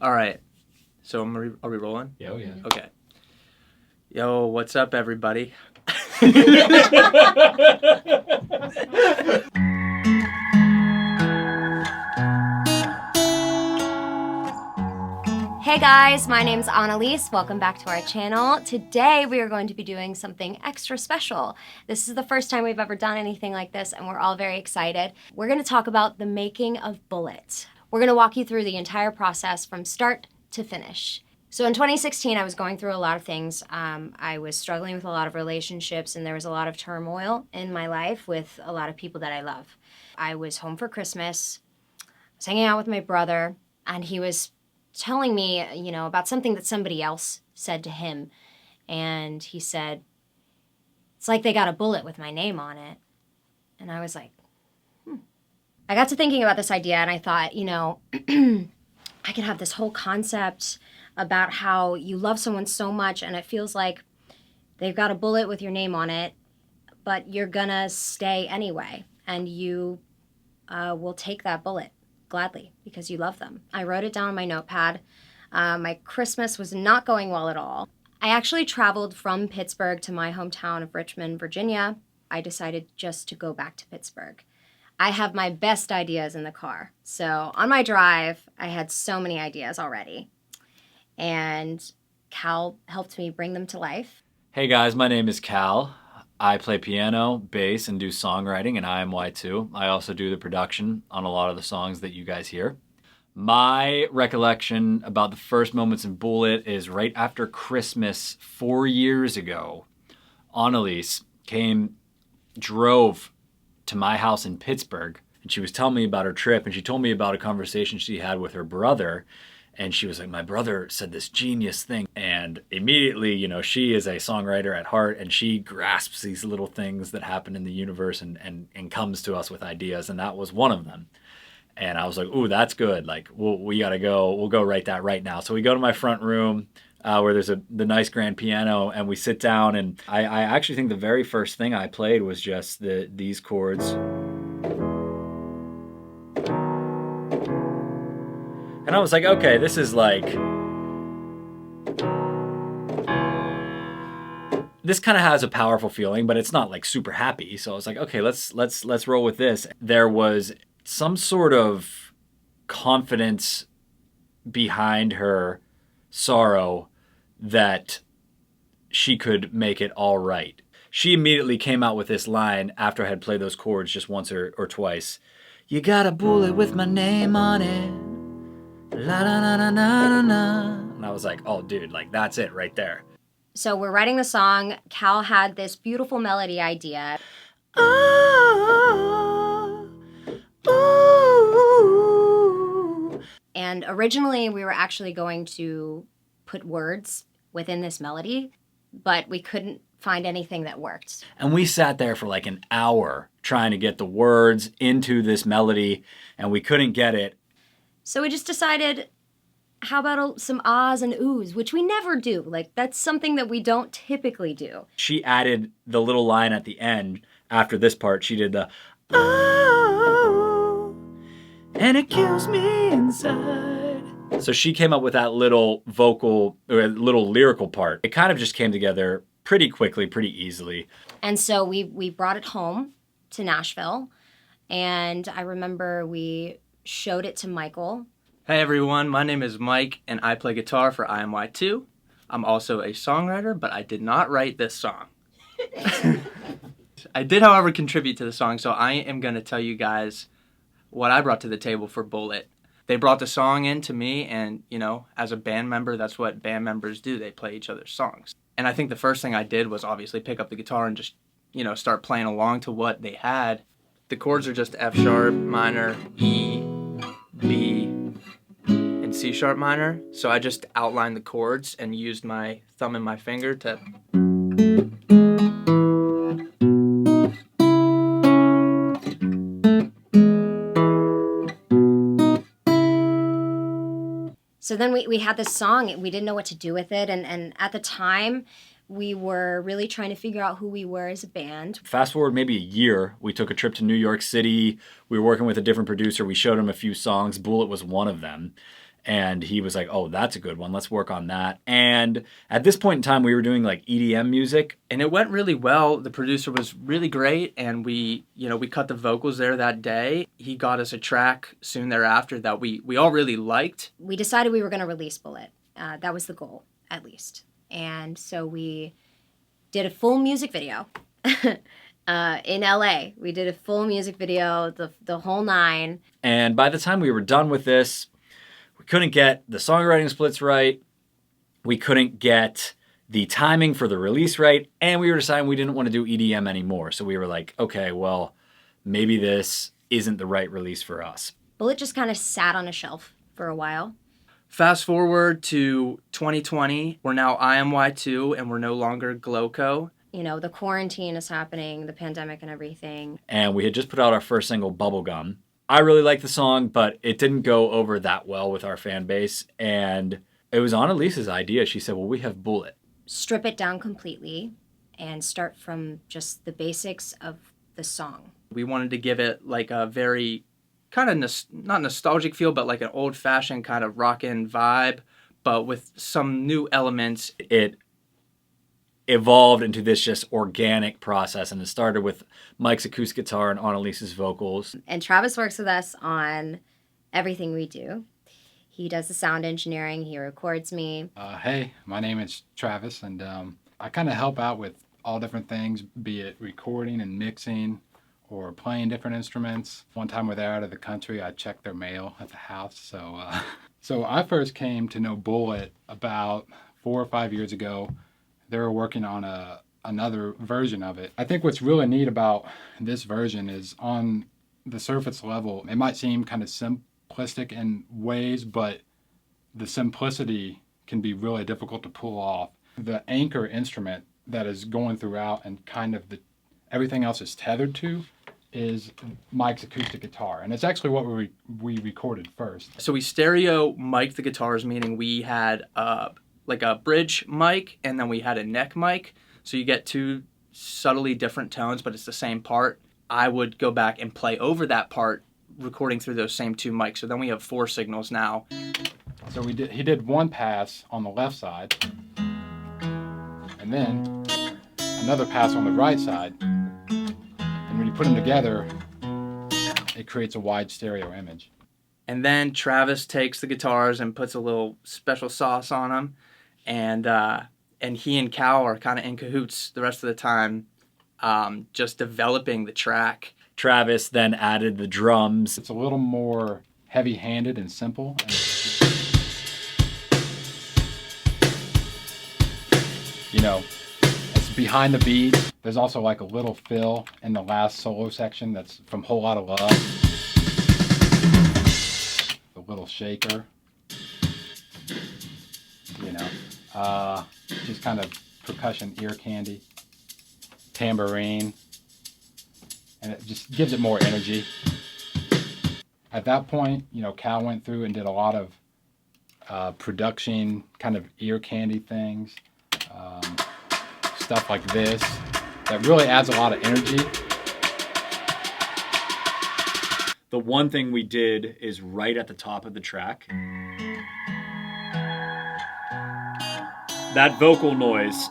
All right. So are we rolling? Yeah, yeah. Okay. Yo, what's up, everybody? Hey guys, my name's Annalise. Welcome back to our channel. Today we are going to be doing something extra special. This is the first time we've ever done anything like this and we're all very excited. We're going to talk about the making of Bullet. We're going to walk you through the entire process from start to finish. So in 2016, I was going through a lot of things. I was struggling with a lot of relationships and there was a lot of turmoil in my life with a lot of people that I love. I was home for Christmas, I was hanging out with my brother, and he was telling me, about something that somebody else said to him. And he said, it's like they got a bullet with my name on it. And I was like, I got to thinking about this idea and I thought, I could have this whole concept about how you love someone so much and it feels like they've got a bullet with your name on it, but you're gonna stay anyway. And you will take that bullet gladly because you love them. I wrote it down on my notepad. My Christmas was not going well at all. I actually traveled from Pittsburgh to my hometown of Richmond, Virginia. I decided just to go back to Pittsburgh. I have my best ideas in the car. So on my drive, I had so many ideas already. And Cal helped me bring them to life. Hey guys, my name is Cal. I play piano, bass, and do songwriting in IMY2. I also do the production on a lot of the songs that you guys hear. My recollection about the first moments in Bullet is right after Christmas 4 years ago. Annalise drove to my house in Pittsburgh, and she was telling me about her trip, and she told me about a conversation she had with her brother. And she was like, my brother said this genius thing. And immediately, she is a songwriter at heart and she grasps these little things that happen in the universe and comes to us with ideas. And that was one of them. And I was like, ooh, that's good. Like, we got to go. We'll go write that right now. So we go to my front room where there's the nice grand piano and we sit down. And I actually think the very first thing I played was just these chords. And I was like, okay, this is like, this kind of has a powerful feeling, but it's not like super happy. So I was like, okay, let's roll with this. There was some sort of confidence behind her sorrow that she could make it all right. She immediately came out with this line after I had played those chords just once or twice. You got a bullet with my name on it. La la la la la la. And I was like, oh dude, like that's it right there. So we're writing the song. Cal had this beautiful melody idea. Oh, ooh. And originally we were actually going to put words within this melody, but we couldn't find anything that worked. And we sat there for like an hour trying to get the words into this melody and we couldn't get it. So we just decided, how about some ahs and oohs, which we never do. Like, that's something that we don't typically do. She added the little line at the end. After this part, she did the, oh, and it kills me inside. So she came up with that little vocal, or little lyrical part. It kind of just came together pretty quickly, pretty easily. And so we brought it home to Nashville. And I remember we showed it to Michael. Hey everyone, my name is Mike and I play guitar for IMY2. I'm also a songwriter, but I did not write this song. I did, however, contribute to the song, so I am going to tell you guys what I brought to the table for Bullet. They brought the song in to me and, as a band member, that's what band members do. They play each other's songs. And I think the first thing I did was obviously pick up the guitar and just, start playing along to what they had. The chords are just F sharp, minor, E, B, and C sharp minor. So I just outlined the chords and used my thumb and my finger to... So then we had this song, we didn't know what to do with it, and at the time, we were really trying to figure out who we were as a band. Fast forward maybe a year, we took a trip to New York City. We were working with a different producer. We showed him a few songs. Bullet was one of them. And he was like, oh, that's a good one. Let's work on that. And at this point in time, we were doing like EDM music. And it went really well. The producer was really great, and we cut the vocals there that day. He got us a track soon thereafter that we all really liked. We decided we were going to release Bullet. That was the goal, at least. And so we did a full music video in LA. We did a full music video, the whole 9. And by the time we were done with this, we couldn't get the songwriting splits right. We couldn't get the timing for the release right. And we were deciding we didn't want to do EDM anymore. So we were like, okay, well, maybe this isn't the right release for us. Bullet just kind of sat on a shelf for a while. Fast forward to 2020. We're now IMY2, and we're no longer Glowco. You know, the quarantine is happening, the pandemic and everything. And we had just put out our first single, Bubblegum. I really liked the song, but it didn't go over that well with our fan base. And it was Annalise's idea. She said, well, we have Bullet. Strip it down completely and start from just the basics of the song. We wanted to give it like a very kind of not nostalgic feel, but like an old-fashioned kind of rockin' vibe, but with some new elements. It evolved into this just organic process, and it started with Mike's acoustic guitar and Annalise's vocals. And Travis works with us on everything we do. He does the sound engineering, he records me. Hey, my name is Travis, and I kind of help out with all different things, be it recording and mixing or playing different instruments. One time when they're out of the country, I checked their mail at the house. So I first came to know Bullet about 4 or 5 years ago. They were working on another version of it. I think what's really neat about this version is on the surface level, it might seem kind of simplistic in ways, but the simplicity can be really difficult to pull off. The anchor instrument that is going throughout and kind of everything else is tethered to is Mike's acoustic guitar. And it's actually what we recorded first. So we stereo mic'd the guitars, meaning we had like a bridge mic, and then we had a neck mic. So you get 2 subtly different tones, but it's the same part. I would go back and play over that part, recording through those same 2 mics. So then we have 4 signals now. So he did one pass on the left side, and then another pass on the right side. And when you put them together, it creates a wide stereo image. And then Travis takes the guitars and puts a little special sauce on them. And he and Cal are kind of in cahoots the rest of the time, just developing the track. Travis then added the drums. It's a little more heavy-handed and simple. You know, it's behind the beat. There's also like a little fill in the last solo section that's from Whole Lotta Love. The little shaker. You know, just kind of percussion ear candy. Tambourine. And it just gives it more energy. At that point, you know, Cal went through and did a lot of production, kind of ear candy things. Stuff like this that really adds a lot of energy. The one thing we did is right at the top of the track. That vocal noise,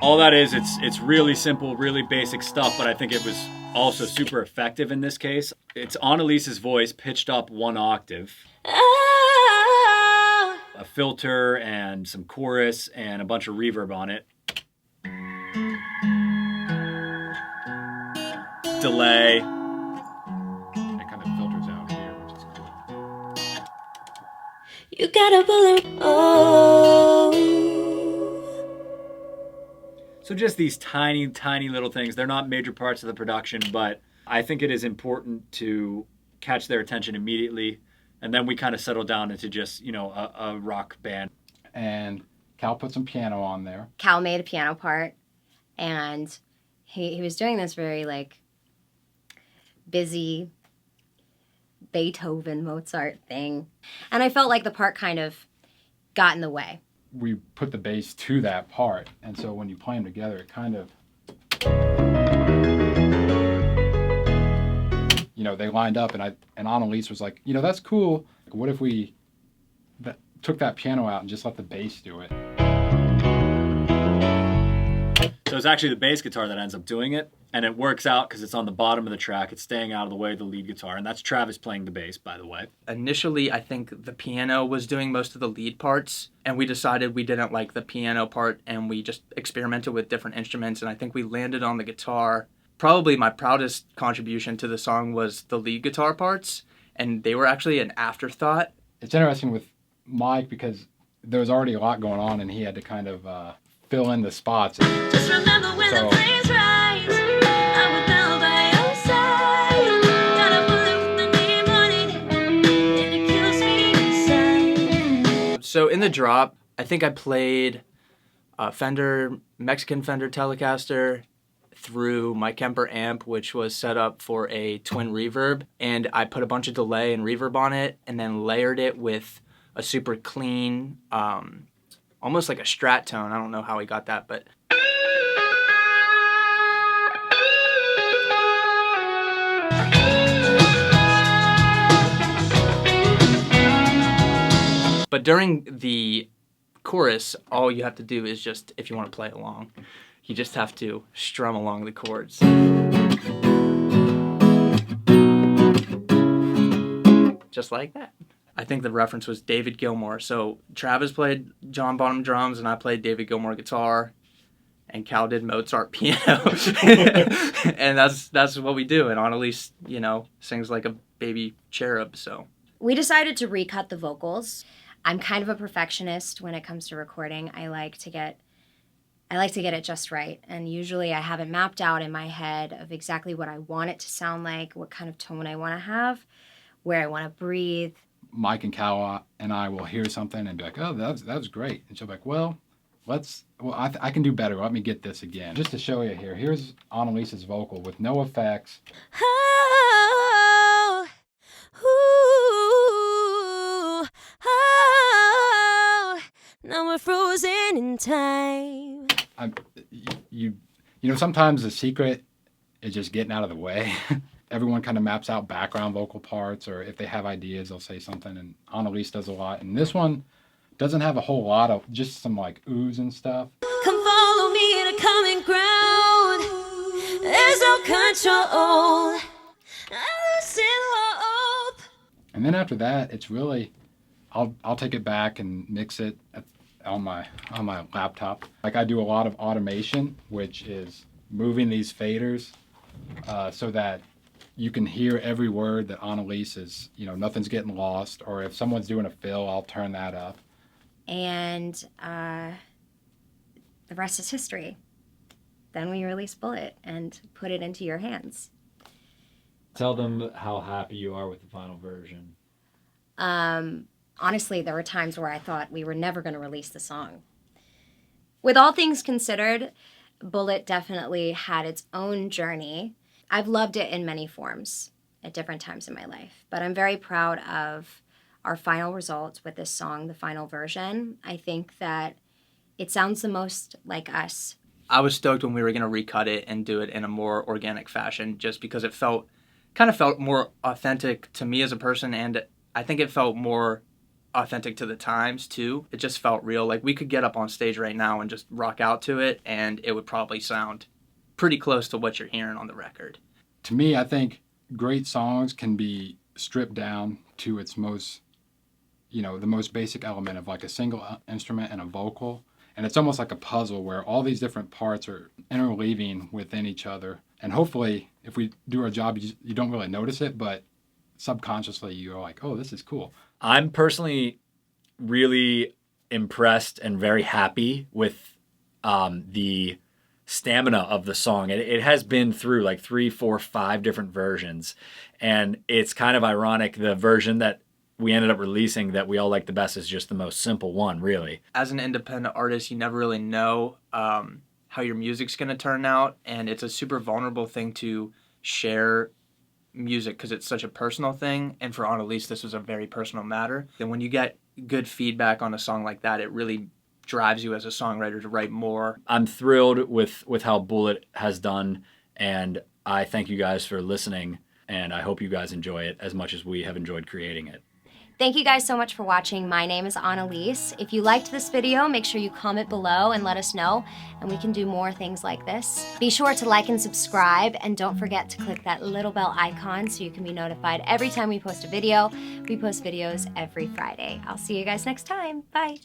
all that is, it's really simple, really basic stuff, but I think it was also super effective in this case. It's Annalise's voice pitched up 1 octave. A filter and some chorus and a bunch of reverb on it. Delay. It kind of filters out here, which is cool. You got a bullet. Oh. So just these tiny, tiny little things. They're not major parts of the production, but I think it is important to catch their attention immediately. And then we kind of settle down into just, you know, a rock band. And Cal put some piano on there. Cal made a piano part, and he was doing this very, like, busy Beethoven, Mozart thing. And I felt like the part kind of got in the way. We put the bass to that part, and so when you play them together, it kind of, you know, they lined up, and Annalise was like, you know, that's cool. What if we took that piano out and just let the bass do it. So it's actually the bass guitar that ends up doing it, and it works out because it's on the bottom of the track. It's staying out of the way of the lead guitar, and that's Travis playing the bass, by the way. Initially, I think the piano was doing most of the lead parts, and we decided we didn't like the piano part, and we just experimented with different instruments, and I think we landed on the guitar. Probably my proudest contribution to the song was the lead guitar parts, and they were actually an afterthought. It's interesting with Mike because there was already a lot going on, and he had to kind of fill in the spots. Just remember when the flames rise, I will bow by your side. Got a bullet with my name on it, and it kills me inside. So in the drop, I think I played a Mexican Fender Telecaster through my Kemper amp, which was set up for a twin reverb, and I put a bunch of delay and reverb on it, and then layered it with a super clean, almost like a Strat tone. I don't know how he got that, but during the chorus, all you have to do is just, if you want to play along, you just have to strum along the chords. Just like that. I think the reference was David Gilmour. So Travis played John Bonham drums, and I played David Gilmour guitar, and Cal did Mozart piano. And that's what we do. And Annalise, sings like a baby cherub. So We decided to recut the vocals. I'm kind of a perfectionist when it comes to recording. I like to get it just right. And usually I have it mapped out in my head of exactly what I want it to sound like, what kind of tone I want to have, where I want to breathe. Mike and Cal and I will hear something and be like, oh, that was great. And she'll be like, I can do better. Let me get this again. Just to show you here, here's Annalise's vocal with no effects. Oh, ooh, oh, now we're frozen in time. Sometimes the secret is just getting out of the way. Everyone kind of maps out background vocal parts, or if they have ideas, they'll say something, and Annalise does a lot. And this one doesn't have a whole lot of, just some like oohs and stuff. Come follow me to common ground. There's no control. I lose hope. And then after that, it's really, I'll take it back and mix it on my laptop. Like I do a lot of automation, which is moving these faders so that you can hear every word that Annalise is, nothing's getting lost. Or if someone's doing a fill, I'll turn that up. And the rest is history. Then we release Bullet and put it into your hands. Tell them how happy you are with the final version. Honestly, there were times where I thought we were never going to release the song. With all things considered, Bullet definitely had its own journey. I've loved it in many forms at different times in my life, but I'm very proud of our final results with this song, the final version. I think that it sounds the most like us. I was stoked when we were going to recut it and do it in a more organic fashion, just because it felt more authentic to me as a person, and I think it felt more authentic to the times too. It just felt real. Like we could get up on stage right now and just rock out to it, and it would probably sound pretty close to what you're hearing on the record. To me, I think great songs can be stripped down to its most, the most basic element of like a single instrument and a vocal. And it's almost like a puzzle where all these different parts are interleaving within each other. And hopefully, if we do our job, you don't really notice it, but subconsciously you're like, oh, this is cool. I'm personally really impressed and very happy with the stamina of the song. It has been through like 3, 4, 5 different versions. And it's kind of ironic, the version that we ended up releasing that we all like the best is just the most simple one, really. As an independent artist, you never really know how your music's going to turn out, and it's a super vulnerable thing to share music because it's such a personal thing, and for Annalise, this was a very personal matter. And when you get good feedback on a song like that, it really drives you as a songwriter to write more. I'm thrilled with how Bullet has done, and I thank you guys for listening, and I hope you guys enjoy it as much as we have enjoyed creating it. Thank you guys so much for watching. My name is Annalise. If you liked this video, make sure you comment below and let us know, and we can do more things like this. Be sure to like and subscribe, and don't forget to click that little bell icon so you can be notified every time we post a video. We post videos every Friday. I'll see you guys next time. Bye.